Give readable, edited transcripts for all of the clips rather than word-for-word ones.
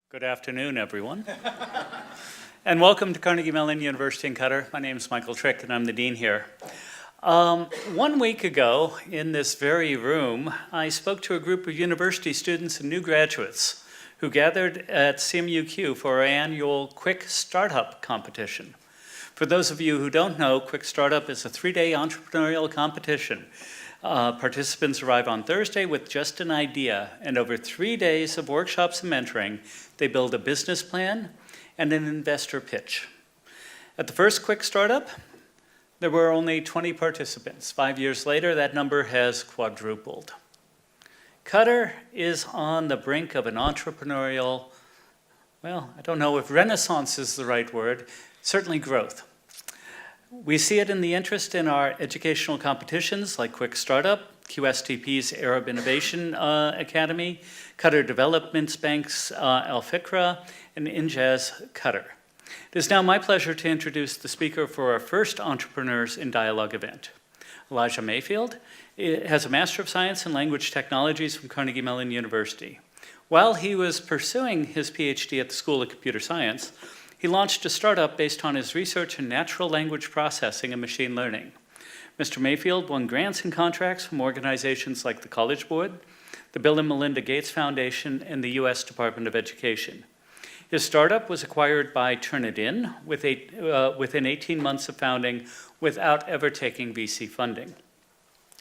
Good afternoon, everyone. And welcome to Carnegie Mellon University in Qatar. My name is Michael Trick, and I'm the dean here. 1 week ago, in this very room, I spoke to a group of university students and new graduates who gathered at CMUQ for our annual Quick Startup competition. For those of you who don't know, Quick Startup is a 3-day entrepreneurial competition. Participants arrive on Thursday with just an idea, and over 3 days of workshops and mentoring, they build a business plan and an investor pitch. At the first Quick Startup, there were only 20 participants. 5 years later, that number has quadrupled. Qatar is on the brink of an entrepreneurial, well, I don't know if renaissance is the right word, certainly growth. We see it in the interest in our educational competitions like Quick Startup, QSTP's Arab Innovation Academy, Qatar Development Bank's Al Fikra, and Injaz Qatar. It is now my pleasure to introduce the speaker for our first Entrepreneurs in Dialogue event. Elisha Mayfield has a Master of Science in Language Technologies from Carnegie Mellon University. While he was pursuing his PhD at the School of Computer Science, he launched a startup based on his research in natural language processing and machine learning. Mr. Mayfield won grants and contracts from organizations like the College Board, the Bill and Melinda Gates Foundation, and the U.S. Department of Education. His startup was acquired by Turnitin within 18 months of founding without ever taking VC funding.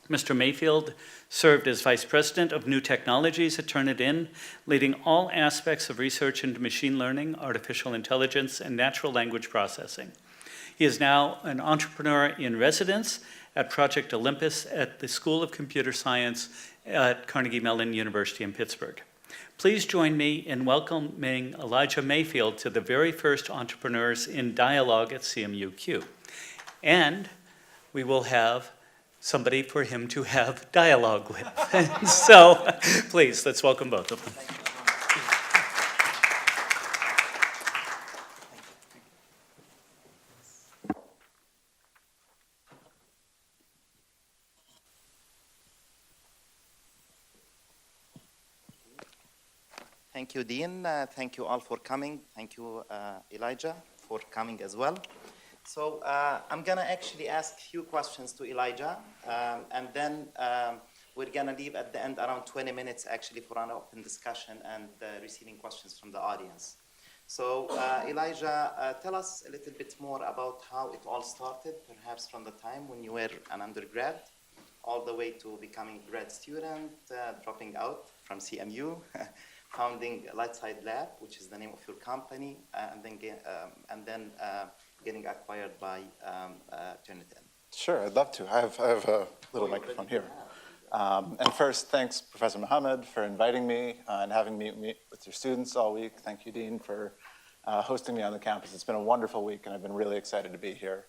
Mr. Mayfield served as Vice President of New Technologies at Turnitin, leading all aspects of research into machine learning, artificial intelligence, and natural language processing. He is now an entrepreneur in residence at Project Olympus at the School of Computer Science at Carnegie Mellon University in Pittsburgh. Please join me in welcoming Elisha Mayfield to the very first Entrepreneurs in Dialogue at CMUQ. And we will have somebody for him to have dialogue with. So please, let's welcome both of them. Thank you, Dean. Thank you all for coming. Thank you, Elijah, for coming as well. So I'm going to actually ask a few questions to Elijah, and then we're going to leave at the end around 20 minutes actually for an open discussion and receiving questions from the audience. So Elijah, tell us a little bit more about how it all started, perhaps from the time when you were an undergrad all the way to becoming a grad student, dropping out from CMU, founding Lightside Lab, which is the name of your company, and then getting acquired by Turnitin. Sure, I'd love to. I have a little microphone here. And first, thanks, Professor Mohammed, for inviting me and having me meet with your students all week. Thank you, Dean, for hosting me on the campus. It's been a wonderful week, and I've been really excited to be here.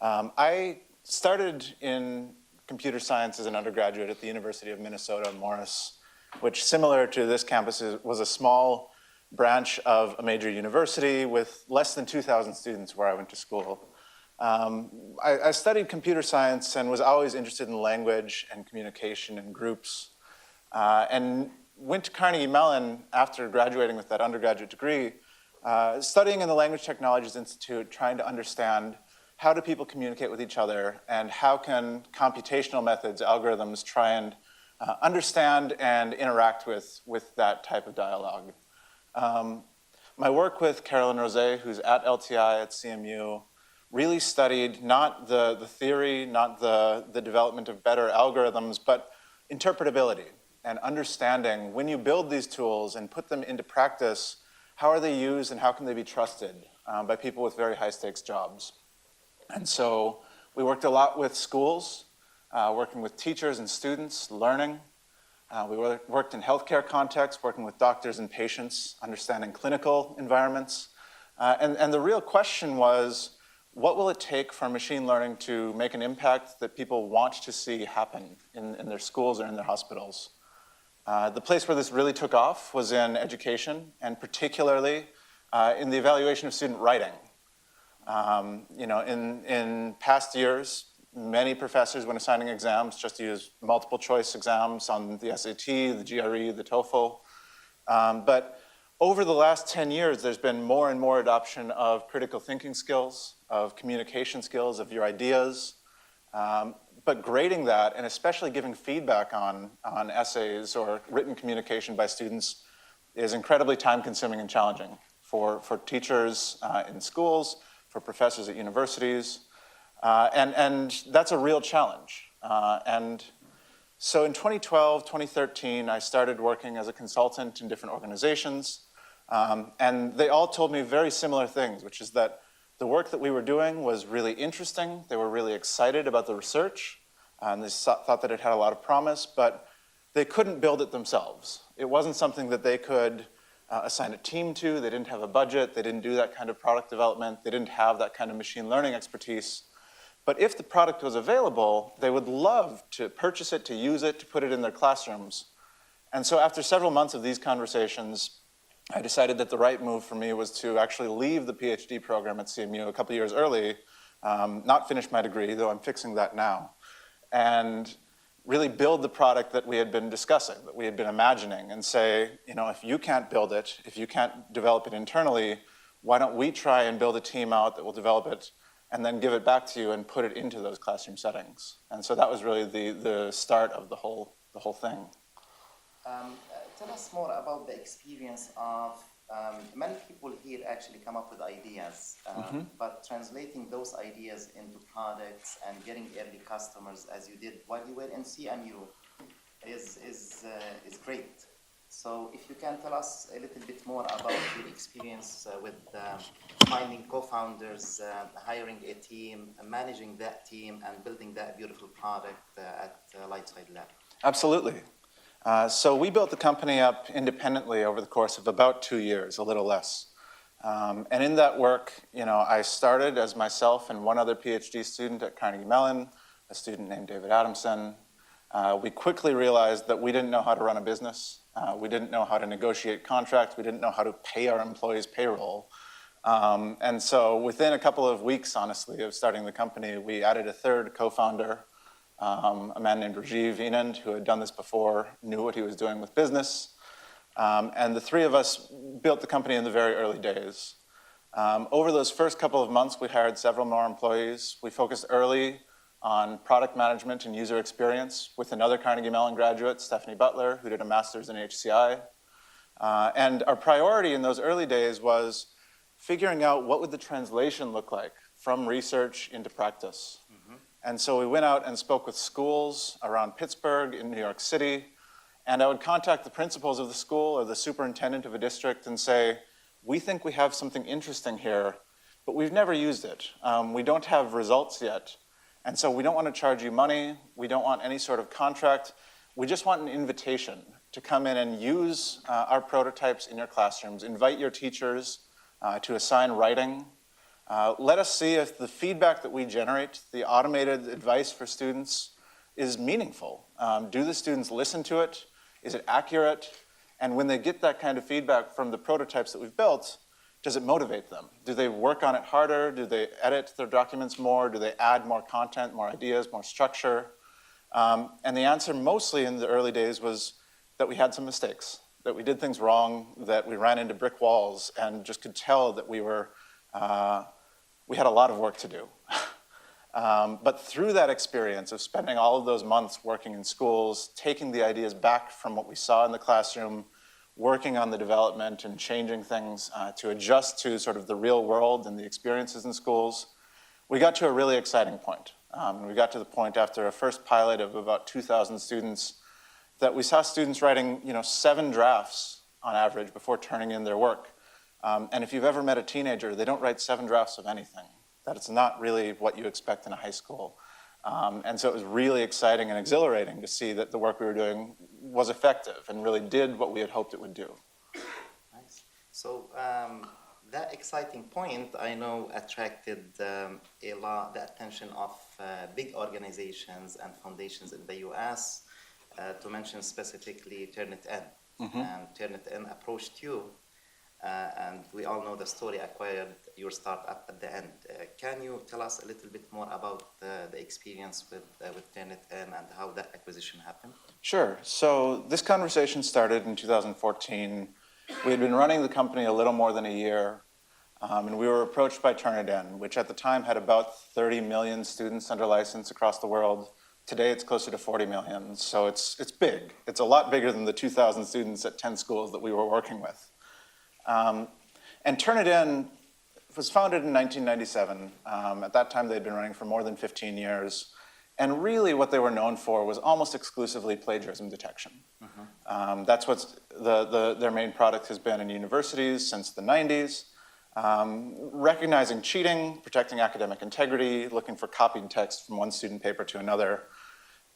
I started in computer science as an undergraduate at the University of Minnesota, Morris, which, similar to this campus, was a small branch of a major university with less than 2,000 students where I went to school. I studied computer science and was always interested in language and communication and groups, and went to Carnegie Mellon after graduating with that undergraduate degree, studying in the Language Technologies Institute, trying to understand how do people communicate with each other and how can computational methods, algorithms, try and understand and interact with that type of dialogue. My work with Carolyn Rosé, who's at LTI at CMU, really studied not the theory, not the development of better algorithms, but interpretability and understanding when you build these tools and put them into practice, how are they used and how can they be trusted by people with very high stakes jobs. And so we worked a lot with schools, working with teachers and students, learning. We worked in healthcare contexts, working with doctors and patients, understanding clinical environments. And the real question was, what will it take for machine learning to make an impact that people want to see happen in their schools or in their hospitals? The place where this really took off was in education, and particularly in the evaluation of student writing. In past years, many professors, when assigning exams, just use multiple choice exams on the SAT, the GRE, the TOEFL. But over the last 10 years, there's been more and more adoption of critical thinking skills, of communication skills, of your ideas. But grading that, and especially giving feedback on essays or written communication by students, is incredibly time-consuming and challenging for teachers in schools, for professors at universities. And that's a real challenge. And so in 2012, 2013, I started working as a consultant in different organizations. And they all told me very similar things, which is that the work that we were doing was really interesting. They were really excited about the research. And they thought that it had a lot of promise, but they couldn't build it themselves. It wasn't something that they could assign a team to. They didn't have a budget. They didn't do that kind of product development. They didn't have that kind of machine learning expertise. But if the product was available, they would love to purchase it, to use it, to put it in their classrooms. And so after several months of these conversations, I decided that the right move for me was to actually leave the PhD program at CMU a couple years early, not finish my degree, though I'm fixing that now, and really build the product that we had been discussing, that we had been imagining, and say, if you can't build it, if you can't develop it internally, why don't we try and build a team out that will develop it and then give it back to you and put it into those classroom settings. And so that was really the start of the whole thing. Tell us more about the experience of many people here actually come up with ideas, but translating those ideas into products and getting early customers, as you did while you were in CMU, is great. So if you can tell us a little bit more about your experience with finding co-founders, hiring a team, managing that team, and building that beautiful product at Lightside Lab. Absolutely. So we built the company up independently over the course of about 2 years, a little less. And in that work, I started as myself and one other PhD student at Carnegie Mellon, a student named David Adamson. We quickly realized that we didn't know how to run a business. We didn't know how to negotiate contracts. We didn't know how to pay our employees' payroll. And so within a couple of weeks, honestly, of starting the company, we added a third co-founder, a man named Rajiv Enand, who had done this before, knew what he was doing with business. And the three of us built the company in the very early days. Over those first couple of months, we hired several more employees. We focused early on product management and user experience with another Carnegie Mellon graduate, Stephanie Butler, who did a master's in HCI. And our priority in those early days was figuring out what would the translation look like from research into practice. And so we went out and spoke with schools around Pittsburgh, in New York City, and I would contact the principals of the school or the superintendent of a district and say, we think we have something interesting here, but we've never used it. We don't have results yet. And so we don't want to charge you money. We don't want any sort of contract. We just want an invitation to come in and use our prototypes in your classrooms, invite your teachers to assign writing. Let us see if the feedback that we generate, the automated advice for students, is meaningful. Do the students listen to it? Is it accurate? And when they get that kind of feedback from the prototypes that we've built, does it motivate them? Do they work on it harder? Do they edit their documents more? Do they add more content, more ideas, more structure? And the answer mostly in the early days was that we had some mistakes, that we did things wrong, that we ran into brick walls, and just could tell that we had a lot of work to do. But through that experience of spending all of those months working in schools, taking the ideas back from what we saw in the classroom, working on the development and changing things to adjust to sort of the real world and the experiences in schools, we got to a really exciting point. We got to the point after a first pilot of about 2,000 students that we saw students writing 7 drafts on average before turning in their work. And if you've ever met a teenager, they don't write 7 drafts of anything. That's not really what you expect in a high school. And so it was really exciting and exhilarating to see that the work we were doing was effective and really did what we had hoped it would do. Nice. So that exciting point, I know, attracted a lot the attention of big organizations and foundations in the US, to mention specifically Turnitin. And Turnitin approached you. And we all know the story, acquired your startup at the end. Can you tell us a little bit more about the experience with Turnitin and how that acquisition happened? Sure. So this conversation started in 2014 We had been running the company a little more than a year, and we were approached by Turnitin, which at the time had about 30 million students under license across the world. Today it's closer to 40 million, so it's big. It's a lot bigger than the 2,000 students at 10 schools that we were working with. And Turnitin was founded in 1997. At that time, they'd been running for more than 15 years. And really what they were known for was almost exclusively plagiarism detection. That's what their main product has been in universities since the 90s. Recognizing cheating, protecting academic integrity, looking for copied text from one student paper to another.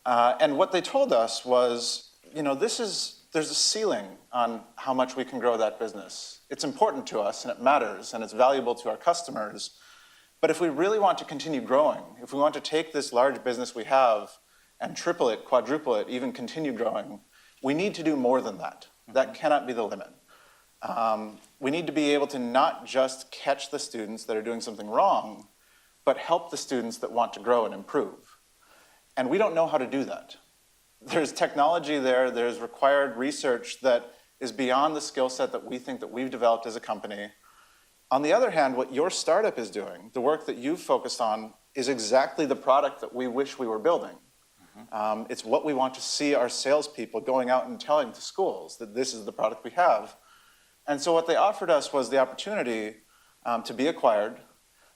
And what they told us was, there's a ceiling on how much we can grow that business. It's important to us, and it matters, and it's valuable to our customers. But if we really want to continue growing, if we want to take this large business we have and triple it, quadruple it, even continue growing, we need to do more than that. That cannot be the limit. We need to be able to not just catch the students that are doing something wrong, but help the students that want to grow and improve. And we don't know how to do that. There's technology there, there's required research that is beyond the skill set that we think that we've developed as a company. On the other hand, what your startup is doing, the work that you've focused on, is exactly the product that we wish we were building. It's what we want to see our salespeople going out and telling to schools, that this is the product we have. And so what they offered us was the opportunity to be acquired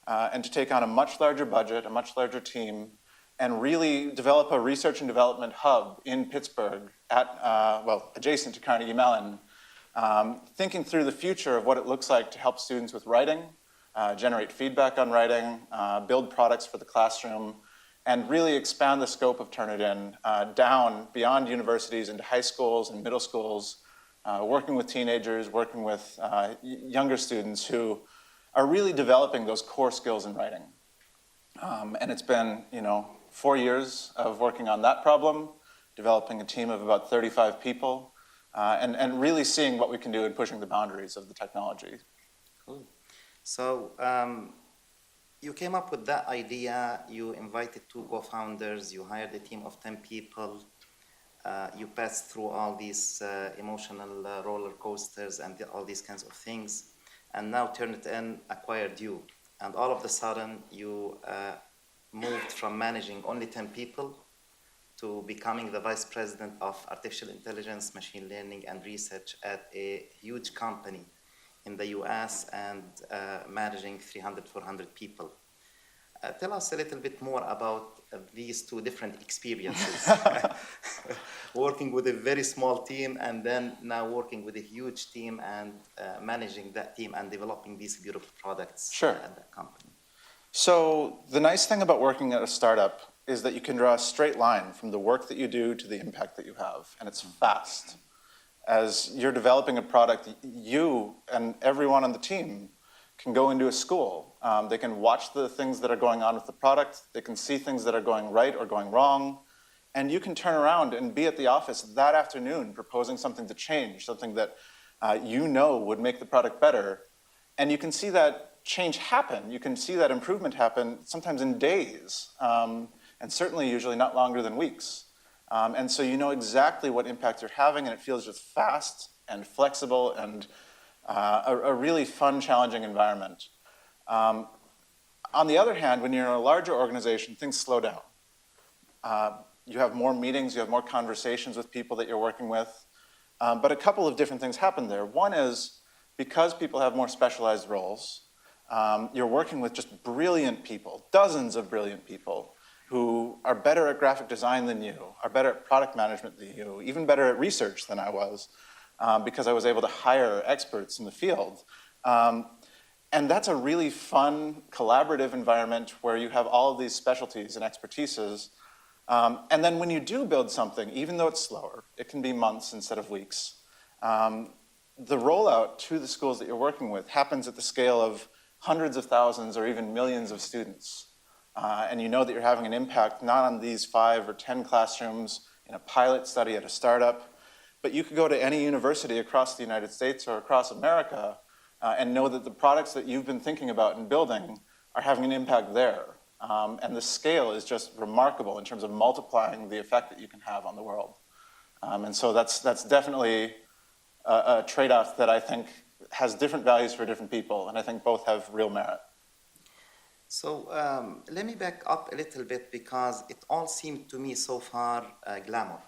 and to take on a much larger budget, a much larger team, and really develop a research and development hub in Pittsburgh adjacent to Carnegie Mellon, thinking through the future of what it looks like to help students with writing, generate feedback on writing, build products for the classroom, and really expand the scope of Turnitin down beyond universities into high schools and middle schools, working with teenagers, working with younger students who are really developing those core skills in writing. And it's been, 4 years of working on that problem, developing a team of about 35 people, and really seeing what we can do in pushing the boundaries of the technology. Cool. So you came up with that idea, you invited 2 co-founders, you hired a team of 10 people, you passed through all these emotional roller coasters and all these kinds of things, and now Turnitin acquired you. And all of a sudden, you moved from managing only 10 people to becoming the vice president of artificial intelligence, machine learning, and research at a huge company in the US and managing 300, 400 people. Tell us a little bit more about these 2 different experiences. Working with a very small team and then now working with a huge team and managing that team and developing these beautiful products at that company. So the nice thing about working at a startup is that you can draw a straight line from the work that you do to the impact that you have, and it's fast. As you're developing a product, you and everyone on the team can go into a school. They can watch the things that are going on with the product, they can see things that are going right or going wrong, and you can turn around and be at the office that afternoon proposing something to change, something that would make the product better, and you can see that change happen. You can see that improvement happen sometimes in days, and certainly usually not longer than weeks. And so you know exactly what impact you're having, and it feels just fast and flexible and a really fun, challenging environment. On the other hand, when you're in a larger organization, things slow down. You have more meetings, you have more conversations with people that you're working with, but a couple of different things happen there. One is, because people have more specialized roles, you're working with just brilliant people, dozens of brilliant people who are better at graphic design than you, are better at product management than you, even better at research than I was, because I was able to hire experts in the field. And that's a really fun, collaborative environment where you have all of these specialties and expertises. And then when you do build something, even though it's slower, it can be months instead of weeks, the rollout to the schools that you're working with happens at the scale of hundreds of thousands or even millions of students. And you know that you're having an impact not on these 5 or 10 classrooms in a pilot study at a startup, but you could go to any university across the United States or across America and know that the products that you've been thinking about and building are having an impact there. And the scale is just remarkable in terms of multiplying the effect that you can have on the world. And so that's definitely a trade-off that I think has different values for different people, and I think both have real merit. So let me back up a little bit because it all seemed to me so far glamour.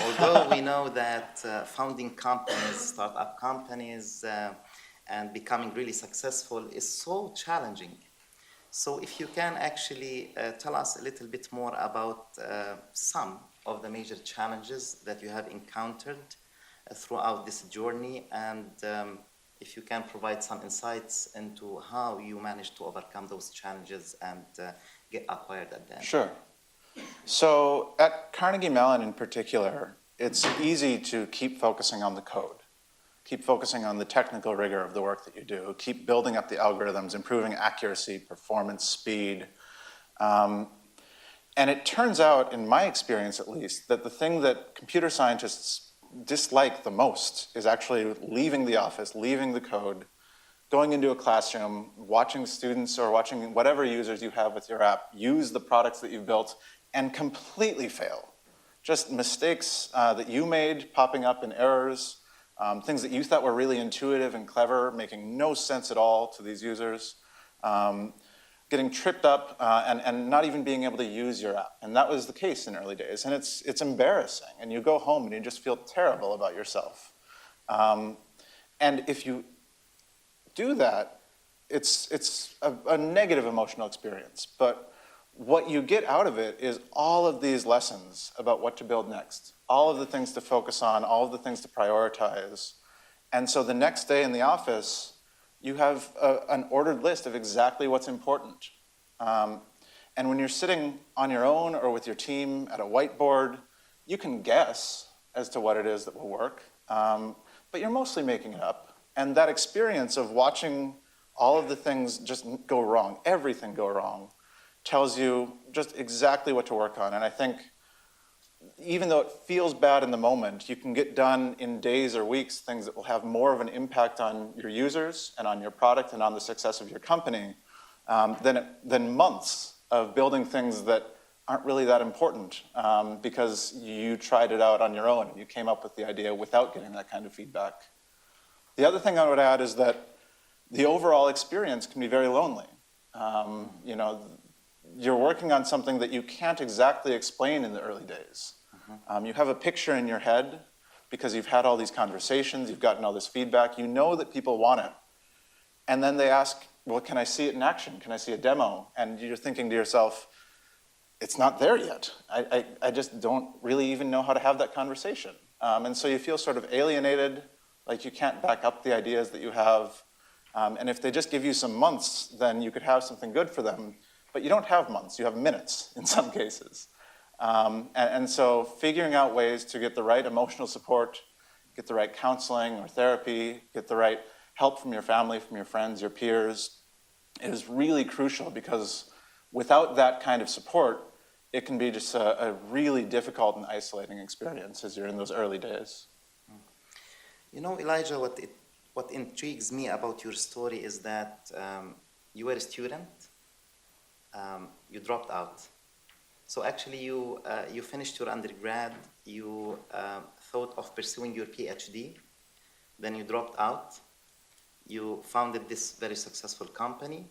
Although we know that founding companies, startup companies, and becoming really successful is so challenging. So if you can actually tell us a little bit more about some of the major challenges that you have encountered throughout this journey, and if you can provide some insights into how you managed to overcome those challenges and get acquired at the end. Sure. So at Carnegie Mellon in particular, it's easy to keep focusing on the code, keep focusing on the technical rigor of the work that you do, keep building up the algorithms, improving accuracy, performance, speed. And it turns out, in my experience at least, that the thing that computer scientists dislike the most is actually leaving the office, leaving the code, going into a classroom, watching students or watching whatever users you have with your app use the products that you've built and completely fail. Just mistakes that you made popping up in errors, things that you thought were really intuitive and clever, making no sense at all to these users, getting tripped up and not even being able to use your app. And that was the case in early days. And it's embarrassing. And you go home and you just feel terrible about yourself. And if you do that, it's a negative emotional experience. But what you get out of it is all of these lessons about what to build next, all of the things to focus on, all of the things to prioritize. And so the next day in the office, you have an ordered list of exactly what's important. And when you're sitting on your own or with your team at a whiteboard, you can guess as to what it is that will work, but you're mostly making it up. And that experience of watching all of the things just go wrong, everything go wrong, tells you just exactly what to work on. And I think even though it feels bad in the moment, you can get done in days or weeks things that will have more of an impact on your users and on your product and on the success of your company than months of building things that aren't really that important because you tried it out on your own and you came up with the idea without getting that kind of feedback. The other thing I would add is that the overall experience can be very lonely. You're working on something that you can't exactly explain in the early days. You have a picture in your head because you've had all these conversations, you've gotten all this feedback, you know that people want it. And then they ask, well, can I see it in action? Can I see a demo? And you're thinking to yourself, it's not there yet. I just don't really even know how to have that conversation. And so you feel sort of alienated, like you can't back up the ideas that you have. And if they just give you some months, then you could have something good for them. But you don't have months, you have minutes in some cases. And so figuring out ways to get the right emotional support, get the right counseling or therapy, get the right help from your family, from your friends, your peers, is really crucial because without that kind of support, it can be just a really difficult and isolating experience as you're in those early days. You know, Elijah, what intrigues me about your story is that you were a student, you dropped out. So actually you finished your undergrad, you thought of pursuing your PhD, then you dropped out, you founded this very successful company,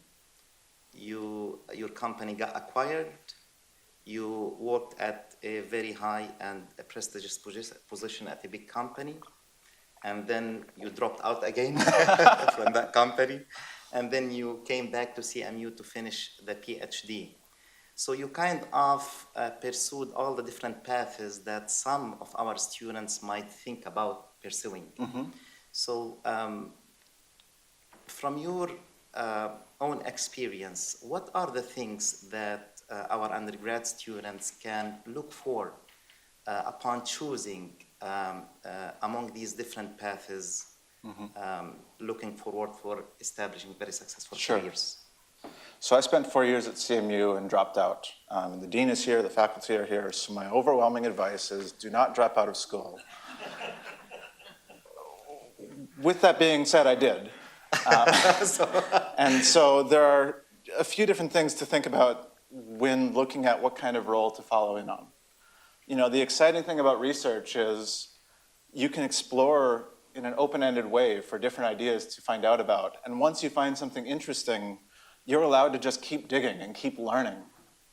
your company got acquired, you worked at a very high and a prestigious position at a big company, and then you dropped out again from that company, and then you came back to CMU to finish the PhD. So you kind of pursued all the different paths that some of our students might think about pursuing. Mm-hmm. So from your own experience, what are the things that our undergrad students can look for upon choosing among these different paths, looking forward for establishing very successful careers? So I spent 4 years at CMU and dropped out. And the dean is here, the faculty are here, so my overwhelming advice is do not drop out of school. With that being said, I did. And so there are a few different things to think about when looking at what kind of role to follow in on. You know, the exciting thing about research is you can explore in an open-ended way for different ideas to find out about. And once you find something interesting, you're allowed to just keep digging and keep learning.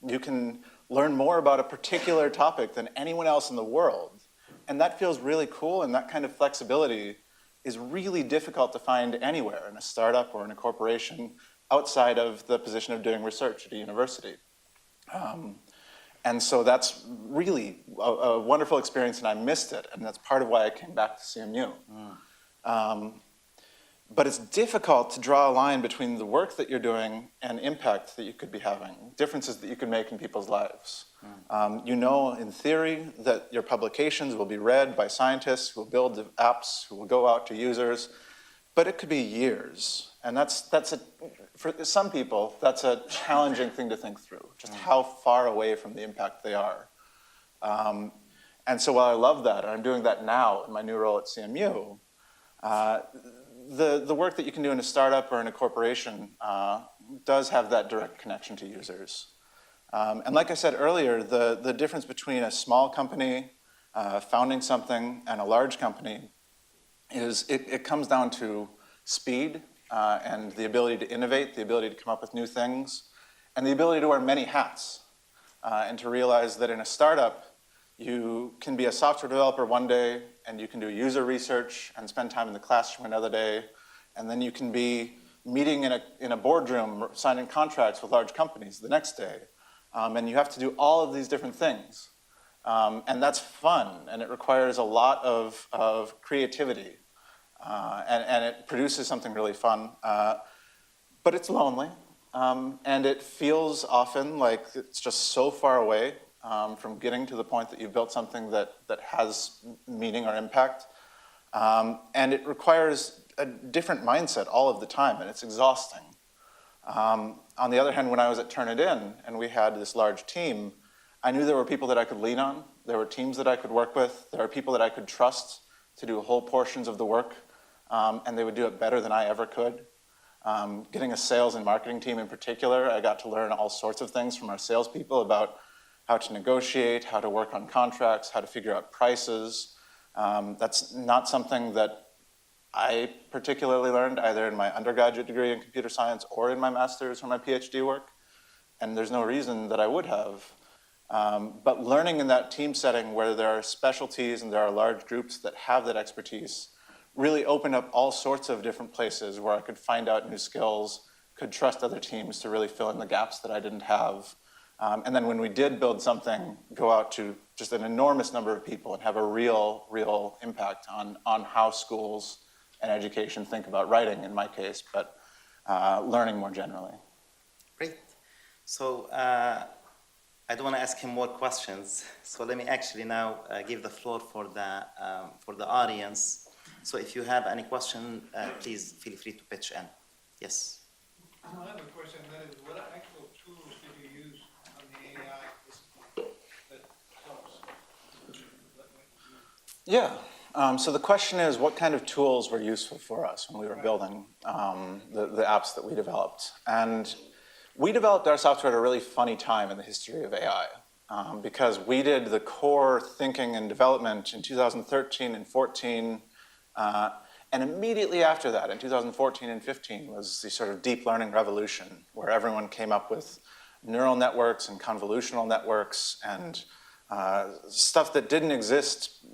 You can learn more about a particular topic than anyone else in the world. And that feels really cool, and that kind of flexibility is really difficult to find anywhere in a startup or in a corporation outside of the position of doing research at a university. And so that's really a wonderful experience, and I missed it, and that's part of why I came back to CMU. But it's difficult to draw a line between the work that you're doing and impact that you could be having, differences that you could make in people's lives. You know, in theory, that your publications will be read by scientists who will build the apps, who will go out to users, but it could be years. And for some people, that's a challenging thing to think through, just how far away from the impact they are. And so while I love that, and I'm doing that now in my new role at CMU, the work that you can do in a startup or in a corporation does have that direct connection to users. And like I said earlier, the difference between a small company founding something and a large company is it comes down to speed and the ability to innovate, the ability to come up with new things, and the ability to wear many hats, and to realize that in a startup, you can be a software developer one day, and you can do user research and spend time in the classroom another day, and then you can be meeting in a boardroom, signing contracts with large companies the next day. And you have to do all of these different things. And that's fun, and it requires a lot of creativity. And it produces something really fun. But it's lonely, and it feels often like it's just so far away from getting to the point that you've built something that has meaning or impact. And it requires a different mindset all of the time, and it's exhausting. On the other hand, when I was at Turnitin and we had this large team, I knew there were people that I could lean on. There were teams that I could work with. There were people that I could trust to do whole portions of the work, and they would do it better than I ever could. Getting a sales and marketing team in particular, I got to learn all sorts of things from our salespeople about how to negotiate, how to work on contracts, how to figure out prices. That's not something that I particularly learned either in my undergraduate degree in computer science or in my master's or my PhD work, and there's no reason that I would have. But learning in that team setting where there are specialties and there are large groups that have that expertise really opened up all sorts of different places where I could find out new skills, could trust other teams to really fill in the gaps that I didn't have. And then when we did build something, go out to just an enormous number of people and have a real impact on how schools and education think about writing, in my case, but learning more generally. Great. So I don't want to ask him more questions. So let me actually now give the floor for the audience. So if you have any question, please feel free to pitch in. Yes. I have a question, that is, what actual tools did you use on the AI discipline that helps? Yeah. So the question is, what kind of tools were useful for us when we were building the apps that we developed? And we developed our software at a really funny time in the history of AI, because we did the core thinking and development in 2013 and 14, and immediately after that, in 2014 and 15, was the sort of deep learning revolution, where everyone came up with neural networks and convolutional networks and stuff that didn't exist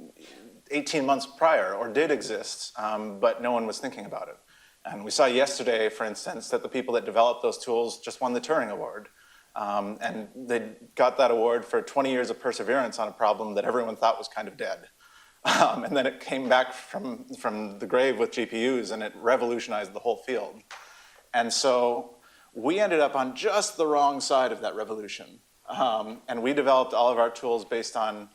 18 months prior, or did exist, but no one was thinking about it. And we saw yesterday, for instance, that the people that developed those tools just won the Turing Award. And they got that award for 20 years of perseverance on a problem that everyone thought was kind of dead. And then it came back from the grave with GPUs, and it revolutionized the whole field. And so we ended up on just the wrong side of that revolution. And we developed all of our tools based on,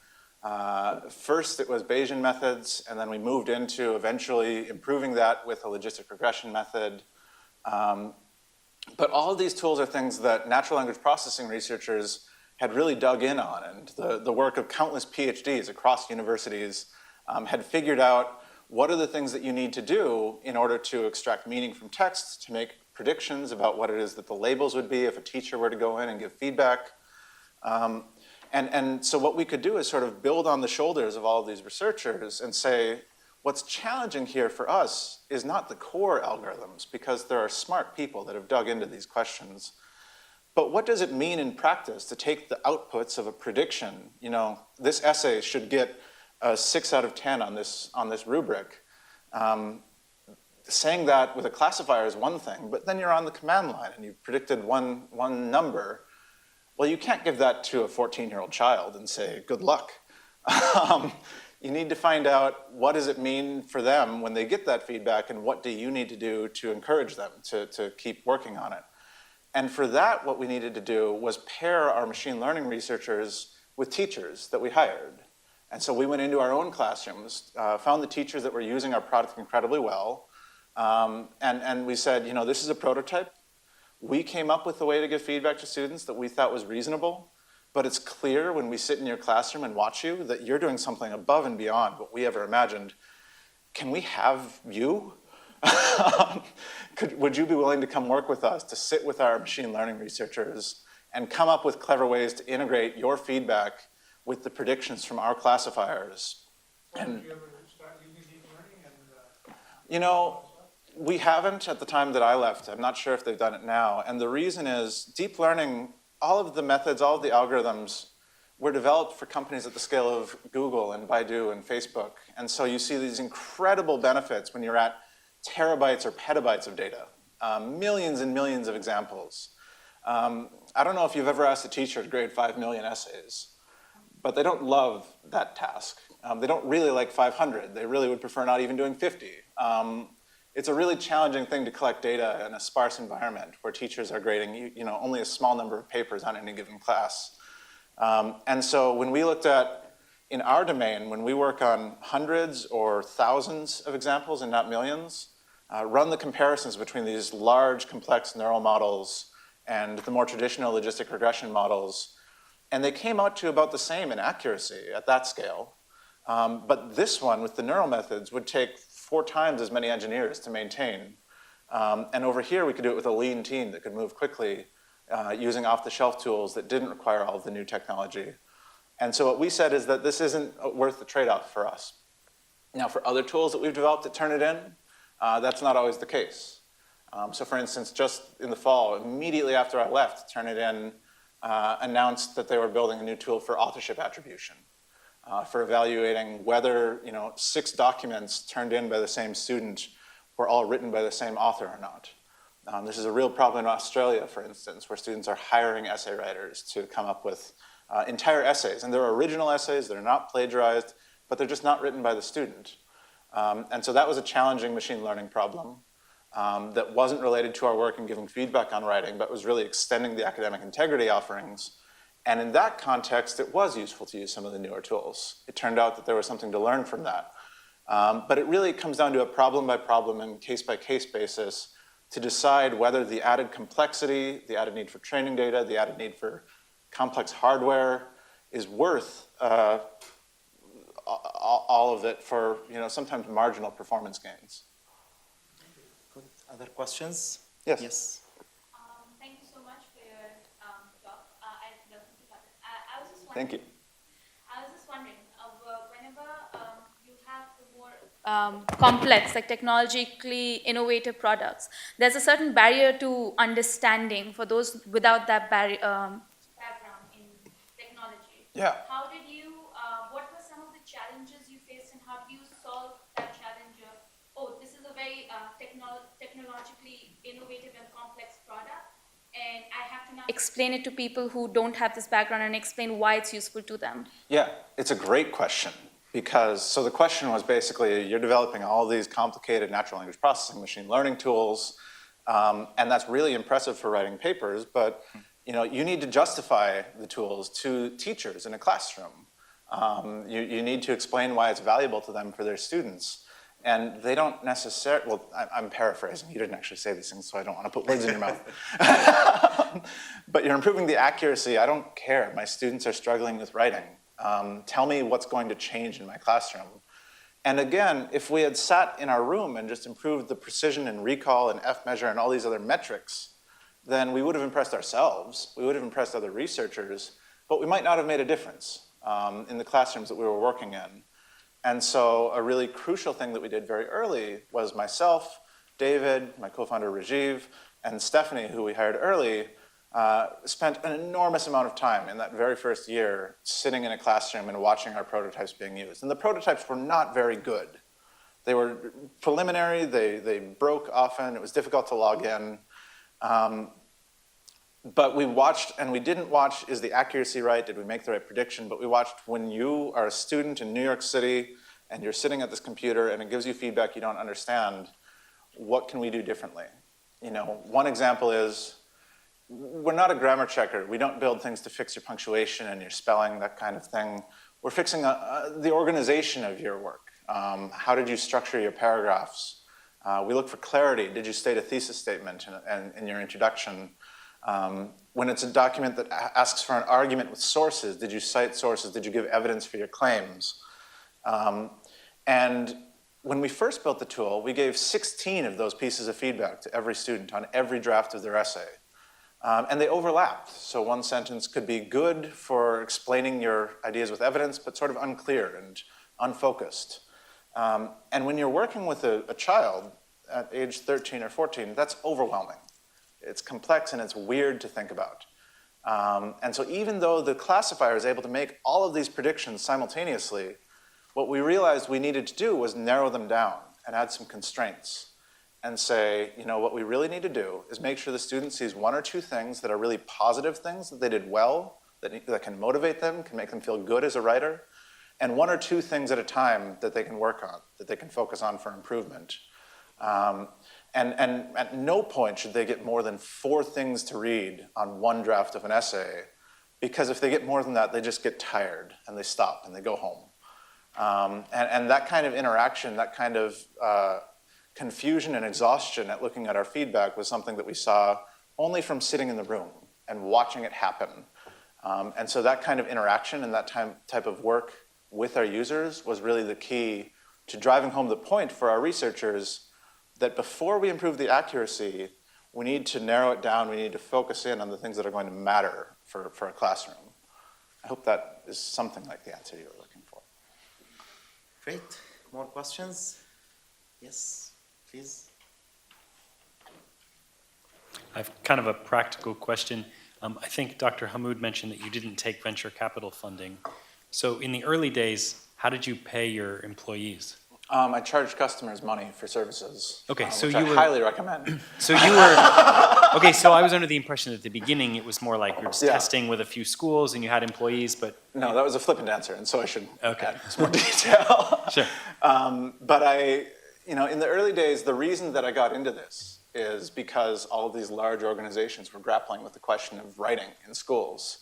first it was Bayesian methods, and then we moved into eventually improving that with a logistic regression method. But all of these tools are things that natural language processing researchers had really dug in on, and the work of countless PhDs across universities had figured out what are the things that you need to do in order to extract meaning from text, to make predictions about what it is that the labels would be if a teacher were to go in and give feedback. And so what we could do is sort of build on the shoulders of all of these researchers and say, What's challenging here for us is not the core algorithms, because there are smart people that have dug into these questions. But what does it mean in practice to take the outputs of a prediction? You know, this essay should get a 6 out of 10 on this rubric. Saying that with a classifier is one thing, but then you're on the command line and you've predicted one number. Well, you can't give that to a 14-year-old child and say, good luck. You need to find out what does it mean for them when they get that feedback, and what do you need to do to encourage them to keep working on it. And for that, what we needed to do was pair our machine learning researchers with teachers that we hired. And so we went into our own classrooms, found the teachers that were using our product incredibly well, and we said, you know, this is a prototype. We came up with a way to give feedback to students that we thought was reasonable. But it's clear when we sit in your classroom and watch you that you're doing something above and beyond what we ever imagined. Can we have you? Would you be willing to come work with us, to sit with our machine learning researchers and come up with clever ways to integrate your feedback with the predictions from our classifiers? And, Did you ever start using deep learning? you know, we haven't at the time that I left. I'm not sure if they've done it now. And the reason is deep learning, all of the methods, all of the algorithms were developed for companies at the scale of Google and Baidu and Facebook. And so you see these incredible benefits when you're at terabytes or petabytes of data, millions and millions of examples. I don't know if you've ever asked a teacher to grade 5 million essays, but they don't love that task. They don't really like 500. They really would prefer not even doing 50. It's a really challenging thing to collect data in a sparse environment where teachers are grading only a small number of papers on any given class. And so when we looked at, in our domain, when we work on hundreds or thousands of examples and not millions, run the comparisons between these large, complex neural models and the more traditional logistic regression models, and they came out to about the same in accuracy at that scale. But this one, with the neural methods, would take 4 times as many engineers to maintain. And over here, we could do it with a lean team that could move quickly using off-the-shelf tools that didn't require all of the new technology. And so what we said is that this isn't worth the trade-off for us. Now, for other tools that we've developed at Turnitin, that's not always the case. So for instance, just in the fall, immediately after I left, Turnitin announced that they were building a new tool for authorship attribution. For evaluating whether 6 documents turned in by the same student were all written by the same author or not. This is a real problem in Australia, for instance, where students are hiring essay writers to come up with entire essays. And they're original essays, they're not plagiarized, but they're just not written by the student. And so that was a challenging machine learning problem that wasn't related to our work in giving feedback on writing, but was really extending the academic integrity offerings. And in that context, it was useful to use some of the newer tools. It turned out that there was something to learn from that. But it really comes down to a problem-by-problem and case-by-case basis to decide whether the added complexity, the added need for training data, the added need for complex hardware is worth all of it for sometimes marginal performance gains. Good. Other questions? Yes. Yes. Thank you so much for your talk. I love to talk. I was just Thank you. wondering, whenever you have the more complex, like technologically innovative products, there's a certain barrier to understanding for those without that background in technology. Yeah. How did you, what were some of the challenges you faced, and how do you solve that challenge of, oh, this is a very technologically innovative and complex product, and I have to now explain it to people who don't have this background and explain why it's useful to them? Yeah, it's a great question. So the question was basically, you're developing all these complicated natural language processing, machine learning tools, and that's really impressive for writing papers, but you need to justify the tools to teachers in a classroom. You need to explain why it's valuable to them for their students. And they don't necessarily, well, I'm paraphrasing. You didn't actually say these things, so I don't want to put words in your mouth. But you're improving the accuracy. I don't care. My students are struggling with writing. Tell me what's going to change in my classroom. And again, if we had sat in our room and just improved the precision and recall and F-measure and all these other metrics, then we would have impressed ourselves. We would have impressed other researchers, but we might not have made a difference in the classrooms that we were working in. And so a really crucial thing that we did very early was myself, David, my co-founder Rajiv, and Stephanie, who we hired early, spent an enormous amount of time in that very first year sitting in a classroom and watching our prototypes being used. And the prototypes were not very good. They were preliminary, they broke often, it was difficult to log in. But we watched, and we didn't watch, is the accuracy right? Did we make the right prediction? But we watched when you are a student in New York City and you're sitting at this computer and it gives you feedback you don't understand, what can we do differently? You know, one example is, we're not a grammar checker. We don't build things to fix your punctuation and your spelling, that kind of thing. We're fixing the organization of your work. How did you structure your paragraphs? We look for clarity. Did you state a thesis statement in your introduction? When it's a document that asks for an argument with sources, did you cite sources? Did you give evidence for your claims? And when we first built the tool, we gave 16 of those pieces of feedback to every student on every draft of their essay. And they overlapped. So one sentence could be good for explaining your ideas with evidence, but sort of unclear and unfocused. And when you're working with a child at age 13 or 14, that's overwhelming. It's complex and it's weird to think about. And so even though the classifier is able to make all of these predictions simultaneously, what we realized we needed to do was narrow them down and add some constraints and say, you know, what we really need to do is make sure the student sees one or two things that are really positive things that they did well, that can motivate them, can make them feel good as a writer, and one or two things at a time that they can work on, that they can focus on for improvement. And at no point should they get more than 4 things to read on one draft of an essay, because if they get more than that, they just get tired and they stop and they go home. And that kind of interaction, that kind of confusion and exhaustion at looking at our feedback was something that we saw only from sitting in the room and watching it happen. And so that kind of interaction and that type of work with our users was really the key to driving home the point for our researchers that before we improve the accuracy, we need to narrow it down, we need to focus in on the things that are going to matter for a classroom. I hope that is something like the answer you were looking for. Great. More questions? Yes, please. I have kind of a practical question. I think Dr. Hamoud mentioned that you didn't take venture capital funding. So in the early days, how did you pay your employees? I charged customers money for services, Okay, so which you I were highly recommend. So you were okay. So I was under the impression at the beginning it was more like you're just Yeah. testing with a few schools and you had employees, but No, that was a flippant answer, and so I should Okay. add some more detail. sure. But in the early days, the reason that I got into this is because all of these large organizations were grappling with the question of writing in schools.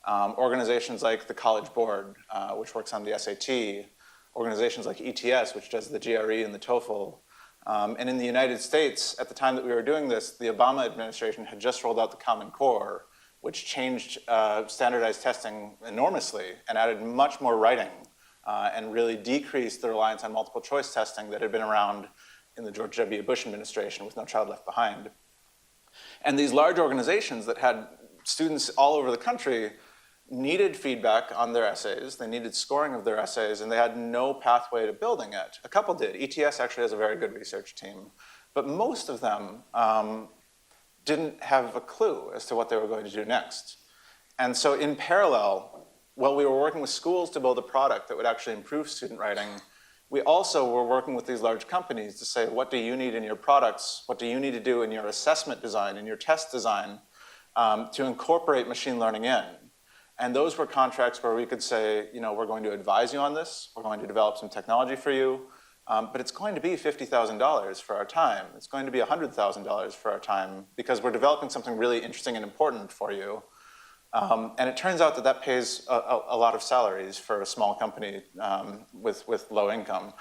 Organizations like the College Board, which works on the SAT, organizations like ETS, which does the GRE and the TOEFL. And in the United States, at the time that we were doing this, the Obama administration had just rolled out the Common Core, which changed standardized testing enormously and added much more writing and really decreased the reliance on multiple choice testing that had been around in the George W. Bush administration with No Child Left Behind. And these large organizations that had students all over the country needed feedback on their essays, they needed scoring of their essays, and they had no pathway to building it. A couple did. ETS actually has a very good research team. But most of them didn't have a clue as to what they were going to do next. And so in parallel, while we were working with schools to build a product that would actually improve student writing, we also were working with these large companies to say, what do you need in your products? What do you need to do in your assessment design, in your test design, to incorporate machine learning in? And those were contracts where we could say, we're going to advise you on this, we're going to develop some technology for you, but it's going to be $50,000 for our time. It's going to be $100,000 for our time because we're developing something really interesting and important for you. And it turns out that pays a lot of salaries for a small company with low income.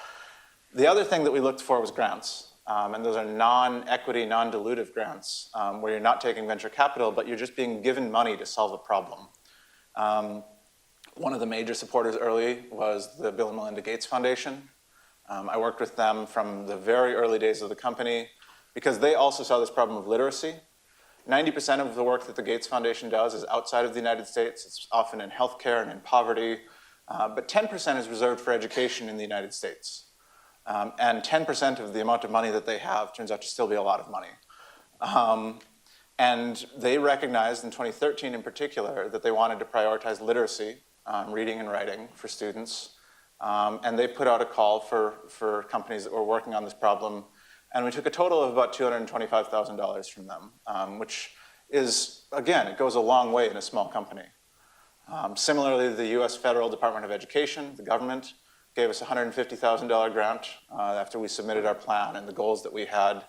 The other thing that we looked for was grants. And those are non-equity, non-dilutive grants where you're not taking venture capital, but you're just being given money to solve a problem. One of the major supporters early was the Bill and Melinda Gates Foundation. I worked with them from the very early days of the company because they also saw this problem of literacy. 90% of the work that the Gates Foundation does is outside of the United States. It's often in healthcare and in poverty. But 10% is reserved for education in the United States. And 10% of the amount of money that they have turns out to still be a lot of money. And they recognized in 2013 in particular that they wanted to prioritize literacy, reading and writing for students. And they put out a call for companies that were working on this problem. And we took a total of about $225,000 from them, which is, again, it goes a long way in a small company. Similarly, the US Federal Department of Education, the government, gave us a $150,000 grant after we submitted our plan and the goals that we had.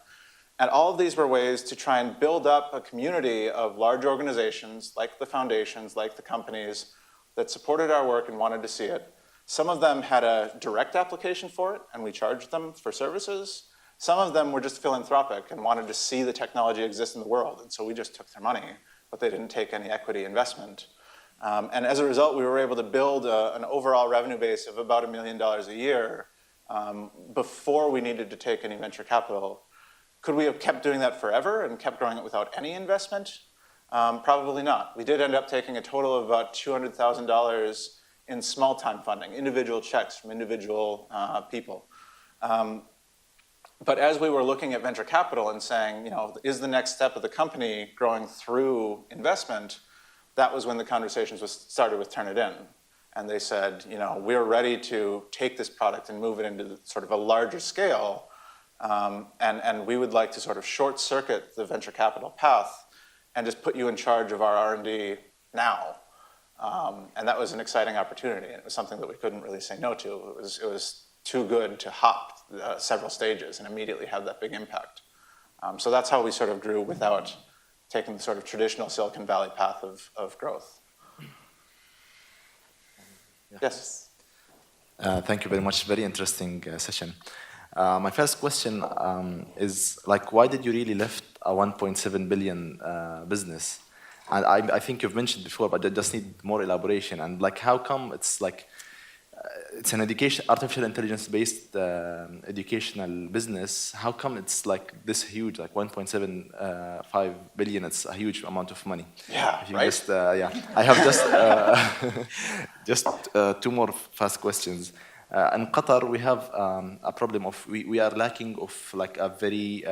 And all of these were ways to try and build up a community of large organizations, like the foundations, like the companies, that supported our work and wanted to see it. Some of them had a direct application for it, and we charged them for services. Some of them were just philanthropic and wanted to see the technology exist in the world, and so we just took their money, but they didn't take any equity investment. And as a result, we were able to build an overall revenue base of about $1 million a year before we needed to take any venture capital. Could we have kept doing that forever and kept growing it without any investment? Probably not. We did end up taking a total of about $200,000 in small-time funding, individual checks from individual people. But as we were looking at venture capital and saying, you know, is the next step of the company growing through investment, that was when the conversations started with Turnitin. And they said, you know, we're ready to take this product and move it into sort of a larger scale. And we would like to sort of short-circuit the venture capital path and just put you in charge of our R&D now. And that was an exciting opportunity. And it was something that we couldn't really say no to. It was too good to hop several stages and immediately have that big impact. So that's how we sort of grew without taking the sort of traditional Silicon Valley path of growth. Yes? Thank you very much. Very interesting session. My first question is, like, why did you really left a 1.7 billion business? And I think you've mentioned before, but I just need more elaboration. And like, how come it's like, it's an artificial intelligence-based educational business. How come it's like this huge, like 1.75 billion? It's a huge amount of money. Yeah, If you right? Just, yeah, I have just two more fast questions. In Qatar, we have a problem of we are lacking of like a very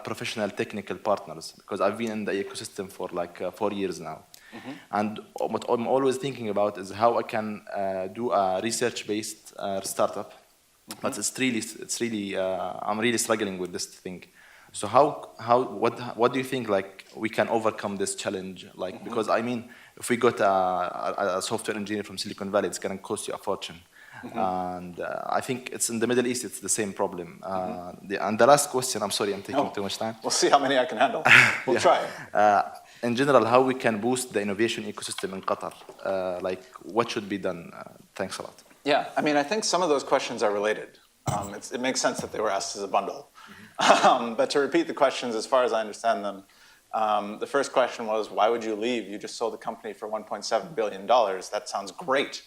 professional technical partners, because I've been in the ecosystem for like 4 years now. Mm-hmm. And what I'm always thinking about is how I can do a research-based startup, mm-hmm. But it's really I'm really struggling with this thing. So what do you think like we can overcome this challenge? Like, mm-hmm. Because I mean, if we got a software engineer from Silicon Valley, it's going to cost you a fortune. Mm-hmm. And I think it's in the Middle East, it's the same problem. Mm-hmm. And the last question, I'm sorry, I'm taking too much time. We'll see how many I can handle. We'll try. In general, how we can boost the innovation ecosystem in Qatar? Like, what should be done? Thanks a lot. Yeah, I mean, I think some of those questions are related. It makes sense that they were asked as a bundle. Mm-hmm. But to repeat the questions as far as I understand them, the first question was, why would you leave? You just sold the company for $1.7 billion. That sounds great.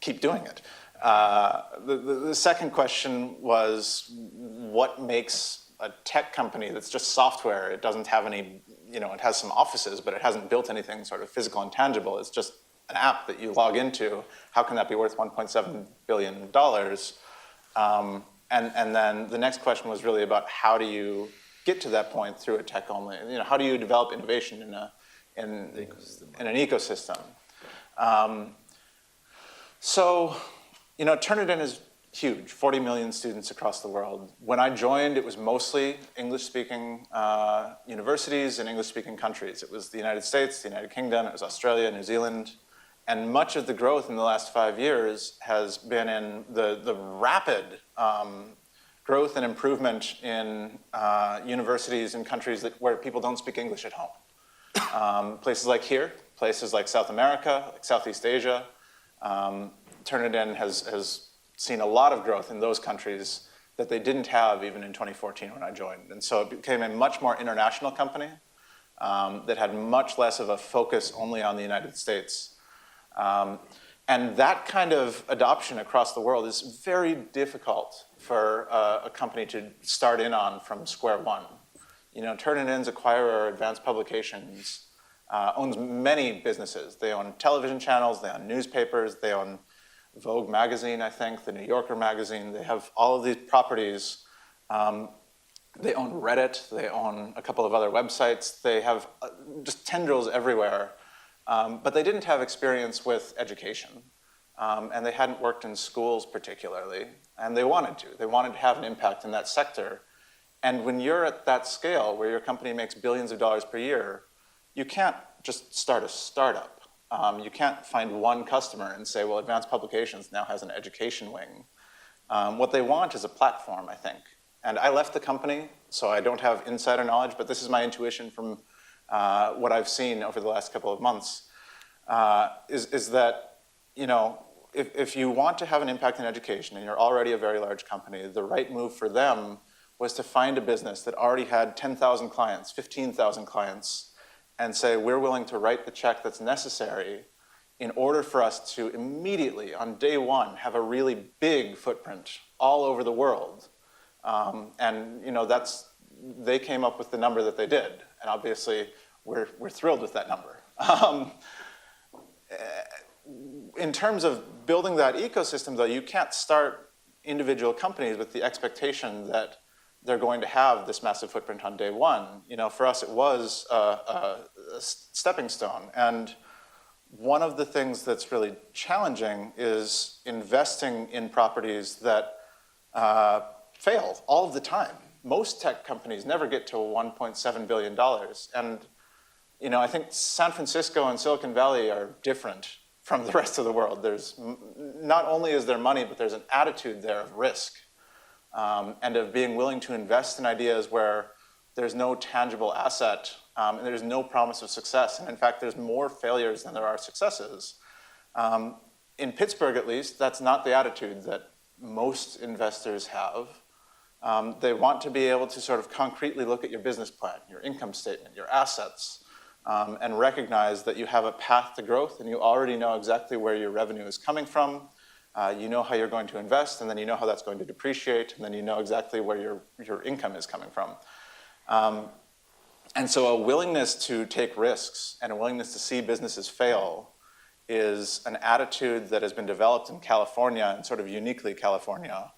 Keep doing it. The second question was, what makes a tech company that's just software? It doesn't have any, you know, it has some offices, but it hasn't built anything sort of physical and tangible. It's just an app that you log into. How can that be worth $1.7 billion? And then the next question was really about how do you get to that point through a tech only? You know, how do you develop innovation in an ecosystem? So, you know, Turnitin is huge, 40 million students across the world. When I joined, it was mostly English-speaking universities in English-speaking countries. It was the United States, the United Kingdom, it was Australia, New Zealand. And much of the growth in the last 5 years has been in the rapid growth and improvement in universities in countries where people don't speak English at home. Places like here, places like South America, like Southeast Asia. Turnitin has seen a lot of growth in those countries that they didn't have even in 2014 when I joined. And so it became a much more international company that had much less of a focus only on the United States. And that kind of adoption across the world is very difficult for a company to start in on from square one. You know, Turnitin's acquirer, Advanced Publications, owns many businesses. They own television channels, they own newspapers, they own Vogue magazine, I think, the New Yorker magazine. They have all of these properties. They own Reddit, they own a couple of other websites. They have just tendrils everywhere. But they didn't have experience with education. And they hadn't worked in schools particularly. And they wanted to. They wanted to have an impact in that sector. And when you're at that scale, where your company makes billions of dollars per year, you can't just start a startup. You can't find one customer and say, well, Advanced Publications now has an education wing. What they want is a platform, I think. And I left the company, so I don't have insider knowledge, but this is my intuition from what I've seen over the last couple of months, is that, you know, if you want to have an impact in education and you're already a very large company, the right move for them was to find a business that already had 10,000 clients, 15,000 clients, and say, we're willing to write the check that's necessary in order for us to immediately, on day one, have a really big footprint all over the world. And you know, they came up with the number that they did. And obviously, we're thrilled with that number. In terms of building that ecosystem, though, you can't start individual companies with the expectation that they're going to have this massive footprint on day one. You know, for us, it was a stepping stone. And one of the things that's really challenging is investing in properties that fail all of the time. Most tech companies never get to $1.7 billion. And you know, I think San Francisco and Silicon Valley are different from the rest of the world. There's not only is there money, but there's an attitude there of risk. And of being willing to invest in ideas where there's no tangible asset and there's no promise of success. And in fact, there's more failures than there are successes. In Pittsburgh, at least, that's not the attitude that most investors have. They want to be able to sort of concretely look at your business plan, your income statement, your assets, and recognize that you have a path to growth and you already know exactly where your revenue is coming from. You know how you're going to invest, and then you know how that's going to depreciate, and then you know exactly where your income is coming from. And so a willingness to take risks and a willingness to see businesses fail is an attitude that has been developed in California, and sort of uniquely California,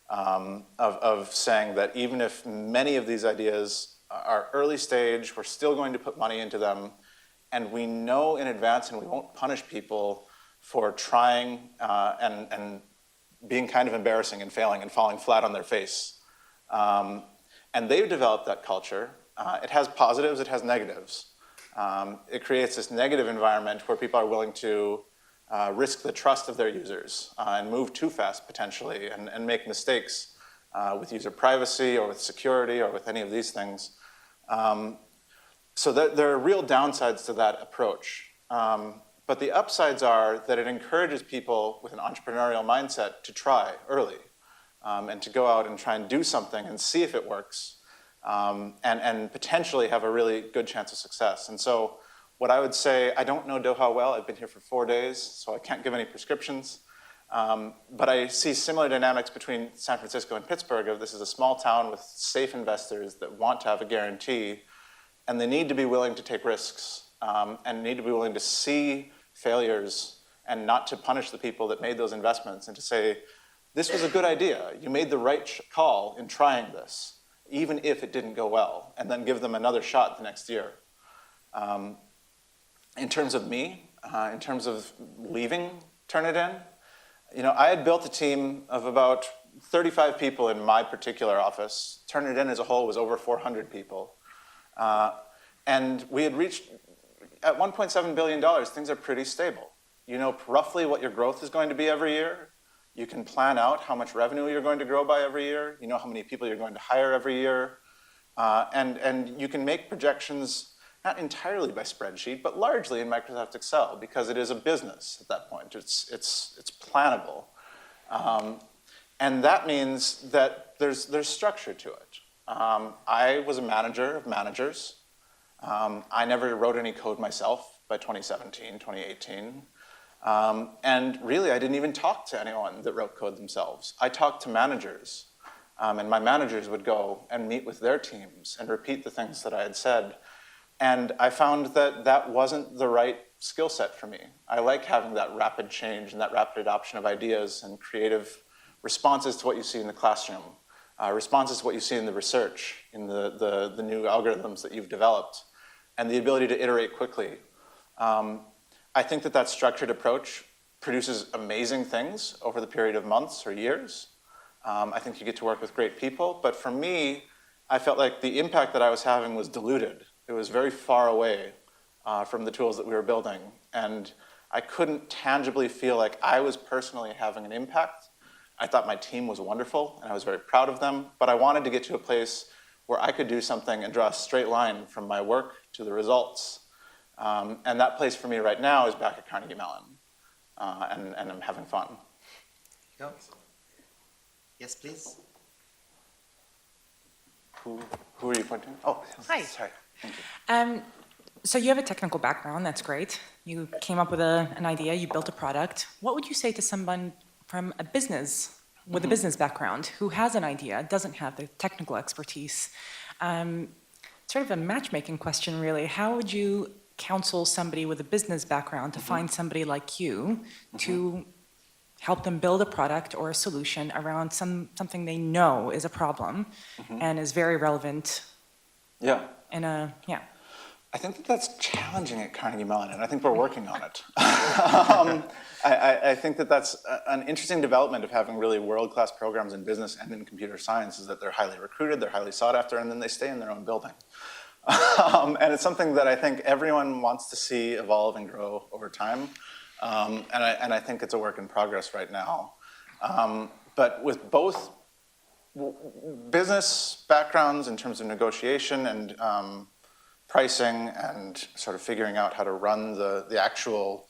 of saying that even if many of these ideas are early stage, we're still going to put money into them, and we know in advance and we won't punish people for trying and being kind of embarrassing and failing and falling flat on their face. And they've developed that culture. It has positives, it has negatives. It creates this negative environment where people are willing to risk the trust of their users and move too fast potentially and make mistakes with user privacy or with security or with any of these things. So there are real downsides to that approach. But the upsides are that it encourages people with an entrepreneurial mindset to try early and to go out and try and do something and see if it works and potentially have a really good chance of success. And so what I would say, I don't know Doha well. I've been here for 4 days, so I can't give any prescriptions. But I see similar dynamics between San Francisco and Pittsburgh. This is a small town with safe investors that want to have a guarantee, and they need to be willing to take risks and need to be willing to see failures and not to punish the people that made those investments and to say, this was a good idea. You made the right call in trying this, even if it didn't go well, and then give them another shot the next year. In terms of me, in terms of leaving Turnitin, you know, I had built a team of about 35 people in my particular office. Turnitin as a whole was over 400 people. And we had reached, at $1.7 billion, things are pretty stable. You know roughly what your growth is going to be every year. You can plan out how much revenue you're going to grow by every year. You know how many people you're going to hire every year. And you can make projections not entirely by spreadsheet, but largely in Microsoft Excel, because it is a business at that point. It's plannable. And that means that there's structure to it. I was a manager of managers. I never wrote any code myself by 2017, 2018. And really, I didn't even talk to anyone that wrote code themselves. I talked to managers. And my managers would go and meet with their teams and repeat the things that I had said. And I found that that wasn't the right skill set for me. I like having that rapid change and that rapid adoption of ideas and creative responses to what you see in the classroom, responses to what you see in the research, in the new algorithms that you've developed, and the ability to iterate quickly. I think that that structured approach produces amazing things over the period of months or years. I think you get to work with great people, but for me, I felt like the impact that I was having was diluted. It was very far away from the tools that we were building, and I couldn't tangibly feel like I was personally having an impact. I thought my team was wonderful, and I was very proud of them, but I wanted to get to a place where I could do something and draw a straight line from my work to the results. And that place for me right now is back at Carnegie Mellon, and I'm having fun. Go. Yes, please. Who are you pointing? Oh, Hi. sorry. Thank you. So you have a technical background, that's great. You came up with an idea, you built a product. What would you say to someone from a business, with a business background, who has an idea, doesn't have the technical expertise? Sort of a matchmaking question, really. How would you counsel somebody with a business background to find somebody like you to help them build a product or a solution around something they know is a problem and is very relevant Yeah. in a, yeah. I think that that's challenging at Carnegie Mellon, and I think we're working on it. I think that that's an interesting development of having really world-class programs in business and in computer science, is that they're highly recruited, they're highly sought after, and then they stay in their own building. And it's something that I think everyone wants to see evolve and grow over time. And I think it's a work in progress right now. But with both business backgrounds in terms of negotiation and pricing and sort of figuring out how to run the actual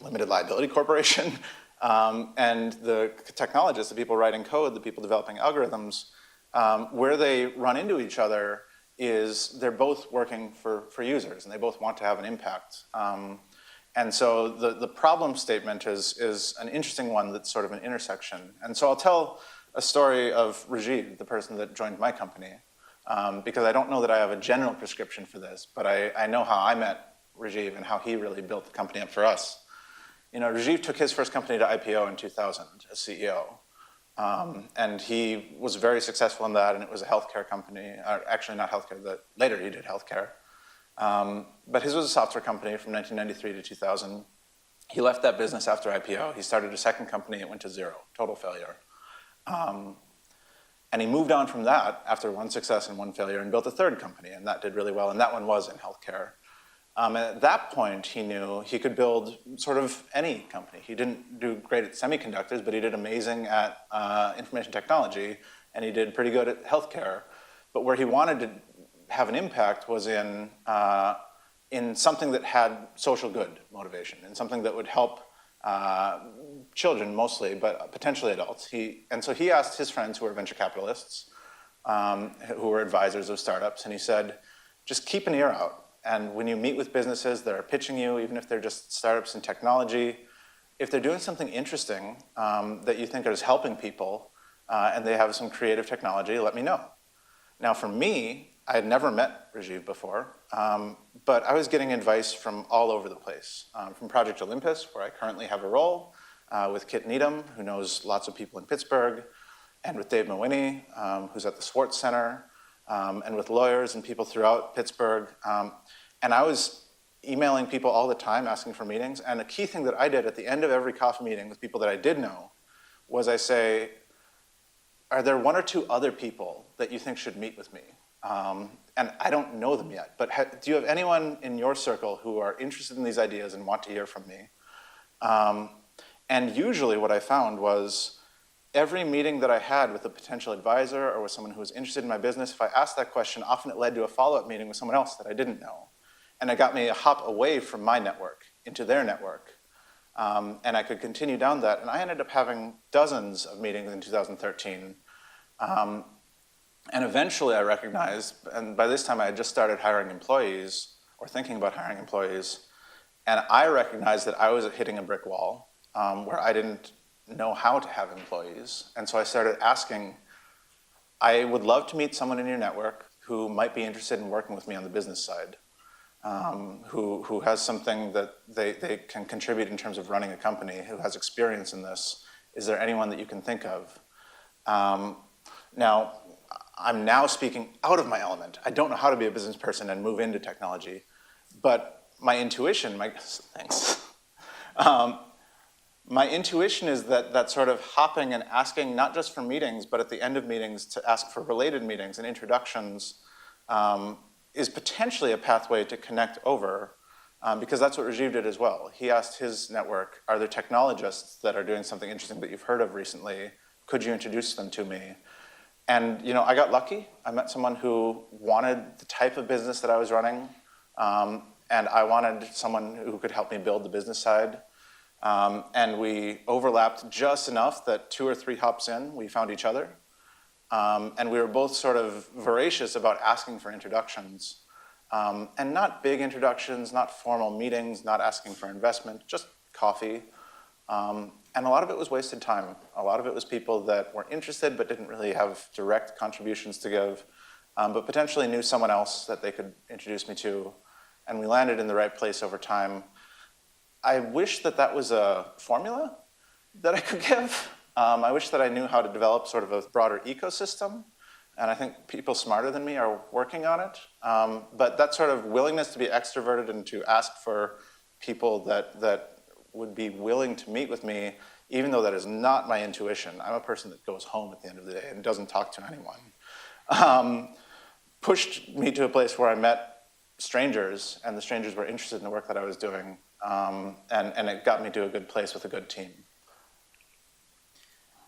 limited liability corporation, and the technologists, the people writing code, the people developing algorithms, where they run into each other is they're both working for users, and they both want to have an impact. And so the problem statement is an interesting one that's sort of an intersection. And so I'll tell a story of Rajiv, the person that joined my company, because I don't know that I have a general prescription for this, but I know how I met Rajiv and how he really built the company up for us. You know, Rajiv took his first company to IPO in 2000 as CEO. And he was very successful in that, and it was a healthcare company. Actually, not healthcare, later he did healthcare. But his was a software company from 1993 to 2000. He left that business after IPO. He started a second company. It went to zero, total failure. And he moved on from that after one success and one failure and built a third company, and that did really well, and that one was in healthcare. And at that point, he knew he could build sort of any company. He didn't do great at semiconductors, but he did amazing at information technology, and he did pretty good at healthcare. But where he wanted to have an impact was in something that had social good motivation, and something that would help children mostly, but potentially adults. And so he asked his friends who were venture capitalists, who were advisors of startups, and he said, just keep an ear out. And when you meet with businesses that are pitching you, even if they're just startups in technology, if they're doing something interesting that you think is helping people, and they have some creative technology, let me know. Now for me, I had never met Rajiv before, but I was getting advice from all over the place. From Project Olympus, where I currently have a role, with Kit Needham, who knows lots of people in Pittsburgh, and with Dave Mawhinney, who's at the Swartz Center, and with lawyers and people throughout Pittsburgh. And I was emailing people all the time, asking for meetings. And a key thing that I did at the end of every coffee meeting with people that I did know was I say, are there one or two other people that you think should meet with me? And I don't know them yet, but do you have anyone in your circle who are interested in these ideas and want to hear from me? And usually what I found was every meeting that I had with a potential advisor or with someone who was interested in my business, if I asked that question, often it led to a follow-up meeting with someone else that I didn't know. And it got me a hop away from my network into their network. And I could continue down that. And I ended up having dozens of meetings in 2013. And eventually I recognized, and by this time I had just started hiring employees or thinking about hiring employees, and I recognized that I was hitting a brick wall where I didn't know how to have employees. And so I started asking, I would love to meet someone in your network who might be interested in working with me on the business side. who has something that they can contribute in terms of running a company, who has experience in this? Is there anyone that you can think of? Now, I'm now speaking out of my element. I don't know how to be a business person and move into technology, but my intuition, thanks. My intuition is that sort of hopping and asking, not just for meetings, but at the end of meetings to ask for related meetings and introductions is potentially a pathway to connect over, because that's what Rajiv did as well. He asked his network, are there technologists that are doing something interesting that you've heard of recently? Could you introduce them to me? And I got lucky. I met someone who wanted the type of business that I was running, and I wanted someone who could help me build the business side. And we overlapped just enough that 2 or 3 hops in, we found each other. And we were both sort of voracious about asking for introductions. And not big introductions, not formal meetings, not asking for investment, just coffee. And a lot of it was wasted time. A lot of it was people that were interested but didn't really have direct contributions to give, but potentially knew someone else that they could introduce me to. And we landed in the right place over time. I wish that was a formula that I could give. I wish that I knew how to develop sort of a broader ecosystem. And I think people smarter than me are working on it. But that sort of willingness to be extroverted and to ask for people that would be willing to meet with me, even though that is not my intuition. I'm a person that goes home at the end of the day and doesn't talk to anyone. Pushed me to a place where I met strangers, and the strangers were interested in the work that I was doing. And it got me to a good place with a good team.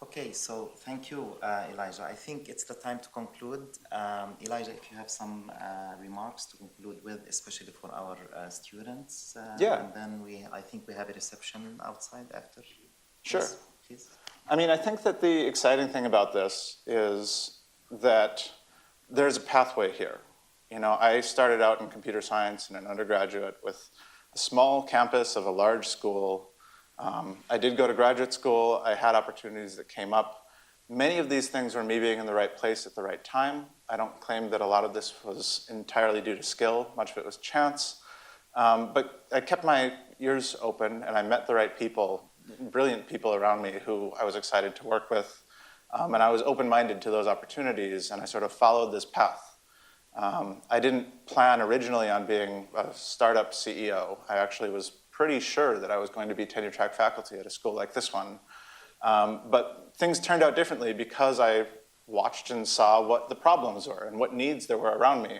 Okay, so thank you, Elijah. I think it's the time to conclude. Elijah, if you have some remarks to conclude with, especially for our students. Yeah. And then I think we have a reception outside after. Sure. Yes, please. I mean, I think that the exciting thing about this is that there's a pathway here. I started out in computer science in an undergraduate with a small campus of a large school. I did go to graduate school. I had opportunities that came up. Many of these things were me being in the right place at the right time. I don't claim that a lot of this was entirely due to skill. Much of it was chance. But I kept my ears open, and I met the right people, brilliant people around me who I was excited to work with. And I was open-minded to those opportunities, and I sort of followed this path. I didn't plan originally on being a startup CEO. I actually was pretty sure that I was going to be tenure-track faculty at a school like this one. But things turned out differently because I watched and saw what the problems were and what needs there were around me.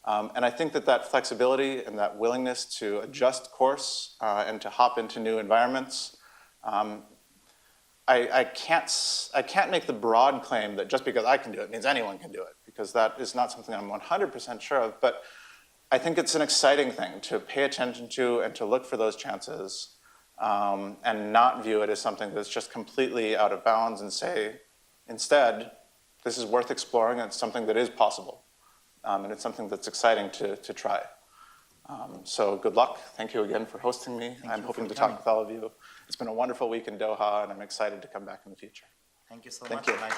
And I think that flexibility and that willingness to adjust course and to hop into new environments, I can't make the broad claim that just because I can do it means anyone can do it, because that is not something I'm 100% sure of. But I think it's an exciting thing to pay attention to and to look for those chances and not view it as something that's just completely out of bounds, and say, instead, this is worth exploring, and it's something that is possible. And it's something that's exciting to try. So good luck. Thank you again for hosting me. I'm hoping to talk with all of you. It's been a wonderful week in Doha, and I'm excited to come back in the future. Thank you so Thank much, you. Elijah.